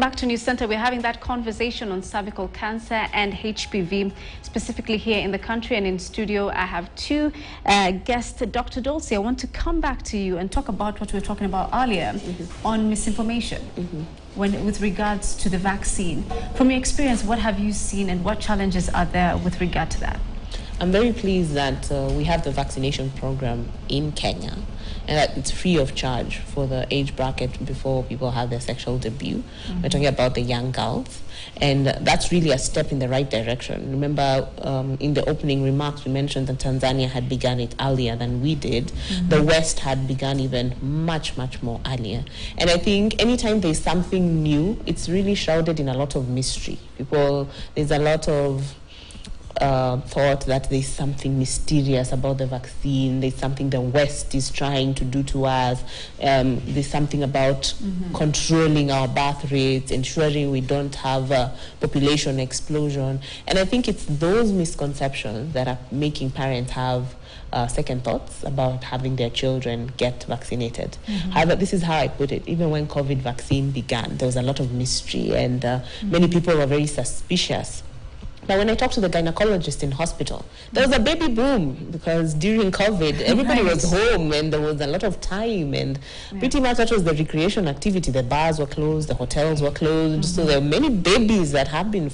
back to News Center. We're having that conversation on cervical cancer and HPV, specifically here in the country. And in studio, I have two guests. Dr. Dulce, I want to come back to you and talk about what we were talking about earlier on misinformation with regards to the vaccine. From your experience, what have you seen and what challenges are there with regard to that? I'm very pleased that we have the vaccination program in Kenya, and that it's free of charge for the age bracket before people have their sexual debut. We're talking about the young girls, and that's really a step in the right direction. Remember, in the opening remarks, we mentioned that Tanzania had begun it earlier than we did. The West had begun even much, much more earlier. And I think anytime there's something new, it's really shrouded in a lot of mystery. There's a lot of thought that there's something mysterious about the vaccine, there's something the West is trying to do to us, there's something about controlling our birth rates, ensuring we don't have a population explosion. And I think it's those misconceptions that are making parents have second thoughts about having their children get vaccinated. However, this is how I put it. Even when COVID vaccine began, there was a lot of mystery, and many people were very suspicious. Now, when I talked to the gynecologist in hospital, there was a baby boom because during COVID, everybody was home and there was a lot of time, and pretty much that was the recreation activity. The bars were closed, the hotels were closed, so there are many babies that have been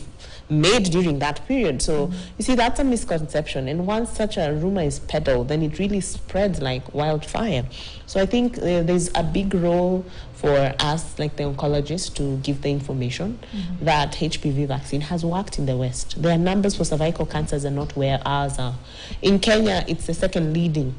made during that period. So you see, that's a misconception, and once such a rumor is peddled, then it really spreads like wildfire. So I think there's a big role for us, like the oncologists, to give the information that HPV vaccine has worked in the West. Their numbers for cervical cancers are not where ours are. In Kenya, it's the second leading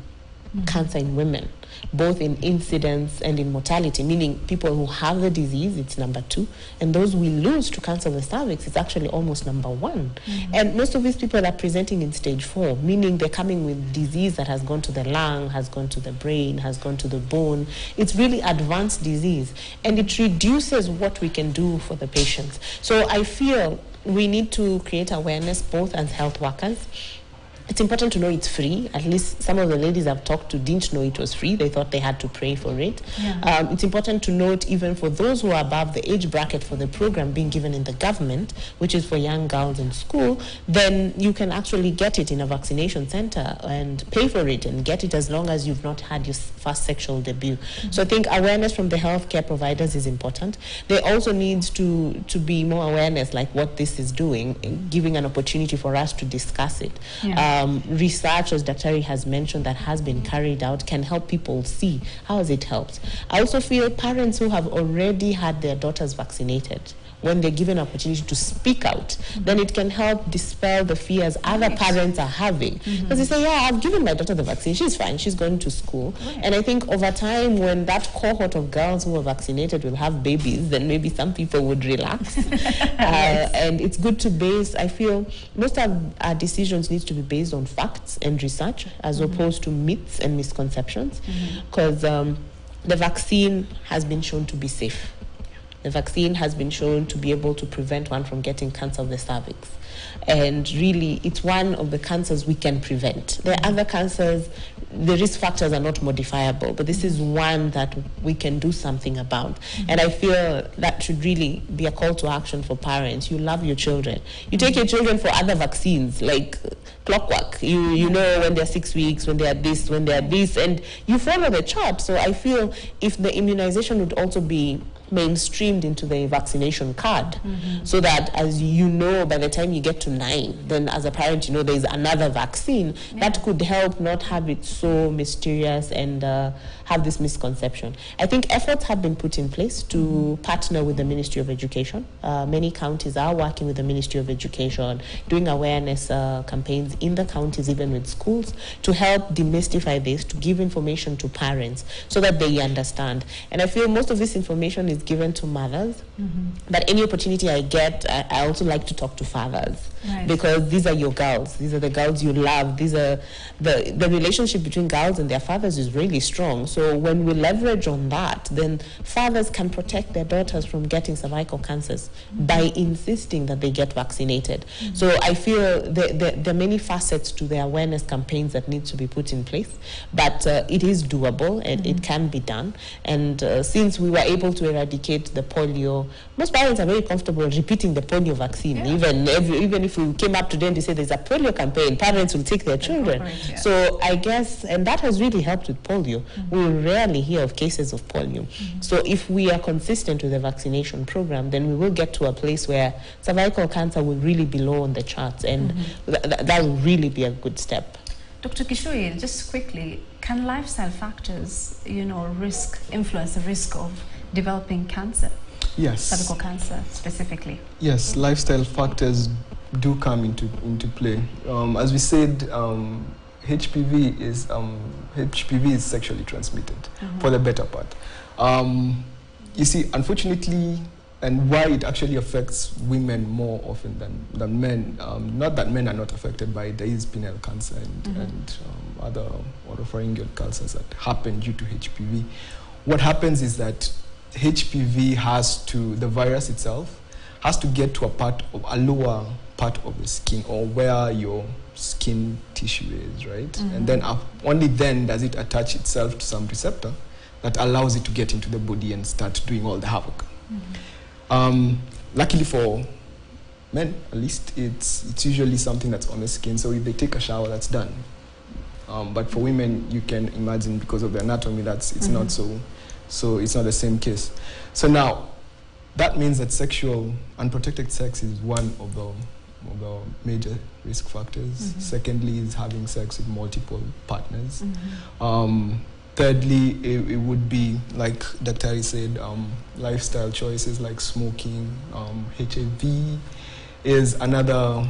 cancer in women, both in incidence and in mortality, meaning people who have the disease, it's number 2, and those we lose to cancer of the cervix, it's actually almost number 1. And most of these people are presenting in stage 4, meaning they're coming with disease that has gone to the lung, has gone to the brain, has gone to the bone. It's really advanced disease, and it reduces what we can do for the patients. So I feel we need to create awareness both as health workers. It's important to know it's free. At least some of the ladies I've talked to didn't know it was free. They thought they had to pay for it. It's important to note, even for those who are above the age bracket for the program being given in the government, which is for young girls in school, then you can actually get it in a vaccination center and pay for it and get it as long as you've not had your first sexual debut. So I think awareness from the healthcare providers is important. There also needs to be more awareness, like what this is doing, giving an opportunity for us to discuss it. Research, as Dr. has mentioned, that has been carried out can help people see how has it helped. I also feel parents who have already had their daughters vaccinated, when they're given an opportunity to speak out, then it can help dispel the fears other parents are having. Because they say, yeah, I've given my daughter the vaccine, she's fine, she's going to school. And I think over time, when that cohort of girls who are vaccinated will have babies, then maybe some people would relax. And it's good to base, I feel, most of our decisions need to be based on facts and research, as opposed to myths and misconceptions. Because the vaccine has been shown to be safe. The vaccine has been shown to be able to prevent one from getting cancer of the cervix. And really, it's one of the cancers we can prevent. There are other cancers, the risk factors are not modifiable, but this is one that we can do something about. And I feel that should really be a call to action for parents. You love your children. You take your children for other vaccines, like clockwork. You know when they're 6 weeks, when they're this, when they're this, and you follow the chart. So I feel if the immunization would also be mainstreamed into the vaccination card, so that, as you know, by the time you get to 9, then as a parent, you know there's another vaccine that could help not have it so mysterious and have this misconception. I think efforts have been put in place to partner with the Ministry of Education. Many counties are working with the Ministry of Education, doing awareness campaigns in the counties, even with schools, to help demystify this, to give information to parents so that they understand. And I feel most of this information is given to mothers, but any opportunity I get, I also like to talk to fathers, because these are your girls. These are the girls you love. These are the relationship between girls and their fathers is really strong. So when we leverage on that, then fathers can protect their daughters from getting cervical cancers by insisting that they get vaccinated. So I feel there are many facets to the awareness campaigns that need to be put in place, but it is doable and it can be done. And since we were able to eradicate eradicate the polio. Most parents are very comfortable repeating the polio vaccine. Yeah. Even if we came up today and we say there's a polio campaign, parents will take their children. Yeah. So I guess, and that has really helped with polio. We rarely hear of cases of polio. So if we are consistent with the vaccination program, then we will get to a place where cervical cancer will really be low on the charts, and that will really be a good step. Dr. Kishoyi, just quickly, can lifestyle factors, influence the risk of developing cancer? Yes. Cervical cancer specifically? Yes, lifestyle factors do come into play. As we said, HPV is sexually transmitted for the better part. You see, unfortunately, and why it actually affects women more often than men, not that men are not affected by it, there is penile cancer and other oropharyngeal cancers that happen due to HPV. What happens is that HPV the virus itself has to get to a lower part of the skin, or where your skin tissue is, right? And then only then does it attach itself to some receptor that allows it to get into the body and start doing all the havoc. Luckily for men, at least, it's usually something that's on the skin, so if they take a shower, that's done. But for women, you can imagine, because of the anatomy, it's not so it's not the same case. So now, that means that unprotected sex is one of the major risk factors. Secondly is having sex with multiple partners. Thirdly, it would be, like Dr. Ari said, lifestyle choices like smoking. HIV is another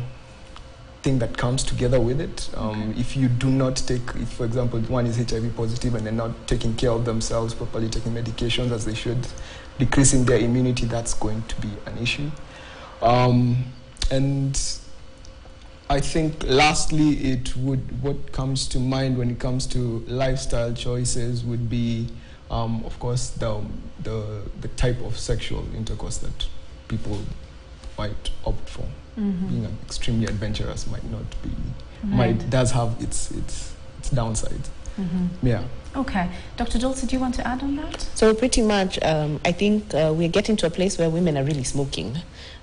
thing that comes together with it. If you do not if, for example, one is HIV positive and they're not taking care of themselves properly, taking medications as they should, decreasing their immunity, that's going to be an issue. And I think lastly, what comes to mind when it comes to lifestyle choices would be, of course, the type of sexual intercourse that people might opt for. Being extremely adventurous does have its downsides. Yeah. Okay. Dr. Dulce, do you want to add on that? So pretty much, I think we're getting to a place where women are really smoking.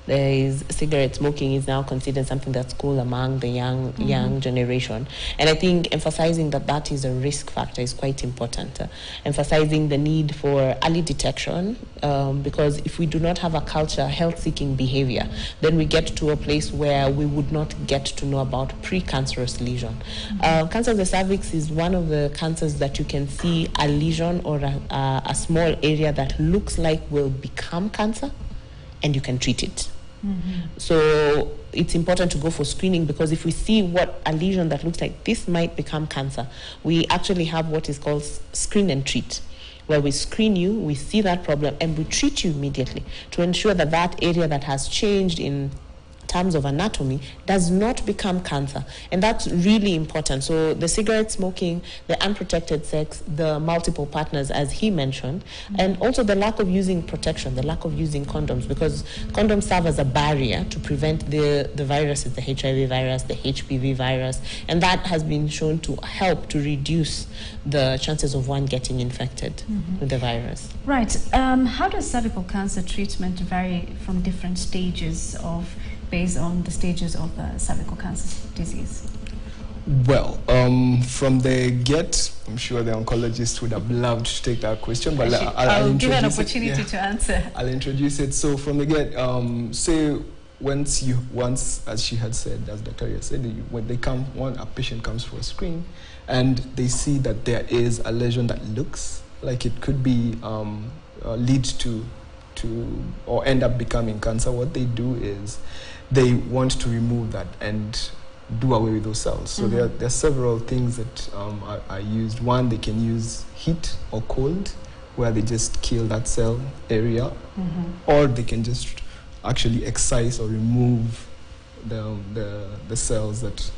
Cigarette smoking is now considered something that's cool among the young generation. And I think emphasizing that is a risk factor is quite important. Emphasizing the need for early detection, because if we do not have a culture, health-seeking behavior, then we get to a place where we would not get to know about precancerous lesion. Cancer of the cervix is one of the cancers that you can see a lesion or a small area that looks like will become cancer, and you can treat it. So it's important to go for screening, because if we see a lesion that looks like this might become cancer, we actually have what is called screen and treat, where we screen you, we see that problem, and we treat you immediately to ensure that area that has changed in terms of anatomy does not become cancer. And that's really important. So the cigarette smoking, the unprotected sex, the multiple partners, as he mentioned, and also the lack of using protection, the lack of using condoms, because condoms serve as a barrier to prevent the viruses, the HIV virus, the HPV virus, and that has been shown to help to reduce the chances of one getting infected with the virus. Right. How does cervical cancer treatment vary from different stages based on the stages of the cervical cancer disease? Well, from the get, I'm sure the oncologist would have loved to take that question, but I'll give an opportunity to answer. I'll introduce it. So from the get, say once, as she had said, as Dr. Ria said, when a patient comes for a screen, and they see that there is a lesion that looks like it could be lead to or end up becoming cancer, what they do is they want to remove that and do away with those cells. So there are several things that are used. One, they can use heat or cold, where they just kill that cell area, or they can just actually excise or remove the cells that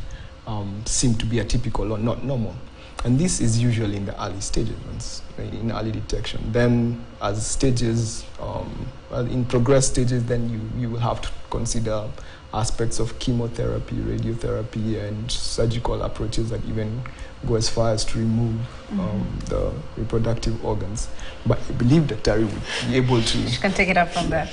seem to be atypical or not normal. And this is usually in the early stages, in early detection. Then as stages, in progress stages, then you will have to consider aspects of chemotherapy, radiotherapy, and surgical approaches that even go as far as to remove the reproductive organs. But I believe that Tari would be able to... She can take it up from there.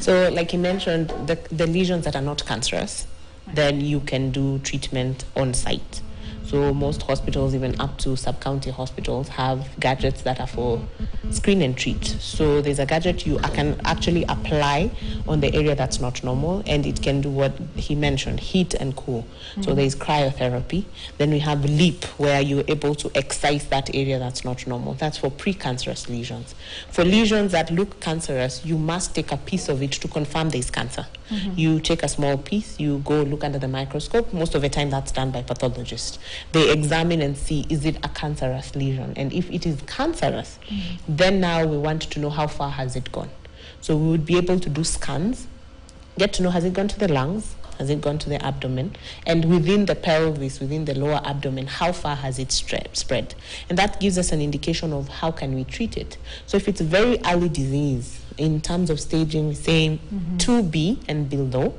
So like you mentioned, the lesions that are not cancerous, then you can do treatment on site. So most hospitals, even up to sub-county hospitals, have gadgets that are for screen and treat. So there's a gadget you can actually apply on the area that's not normal, and it can do what he mentioned, heat and cool. So there's cryotherapy. Then we have LEAP, where you're able to excise that area that's not normal. That's for precancerous lesions. For lesions that look cancerous, you must take a piece of it to confirm there's cancer. You take a small piece, you go look under the microscope. Most of the time that's done by pathologists. They examine and see, is it a cancerous lesion? And if it is cancerous, then now we want to know how far has it gone. So we would be able to do scans, get to know, has it gone to the lungs? Has it gone to the abdomen? And within the pelvis, within the lower abdomen, how far has it spread? And that gives us an indication of how can we treat it. So if it's a very early disease, in terms of staging, we say 2B and below,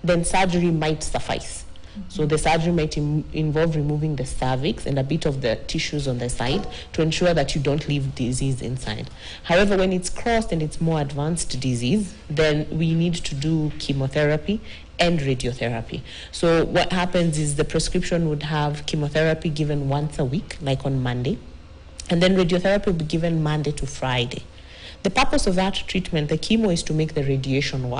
then surgery might suffice. So the surgery might involve removing the cervix and a bit of the tissues on the side to ensure that you don't leave disease inside. However, when it's crossed and it's more advanced disease, then we need to do chemotherapy and radiotherapy. So what happens is the prescription would have chemotherapy given once a week, like on Monday, and then radiotherapy will be given Monday to Friday. The purpose of that treatment, the chemo, is to make the radiation work.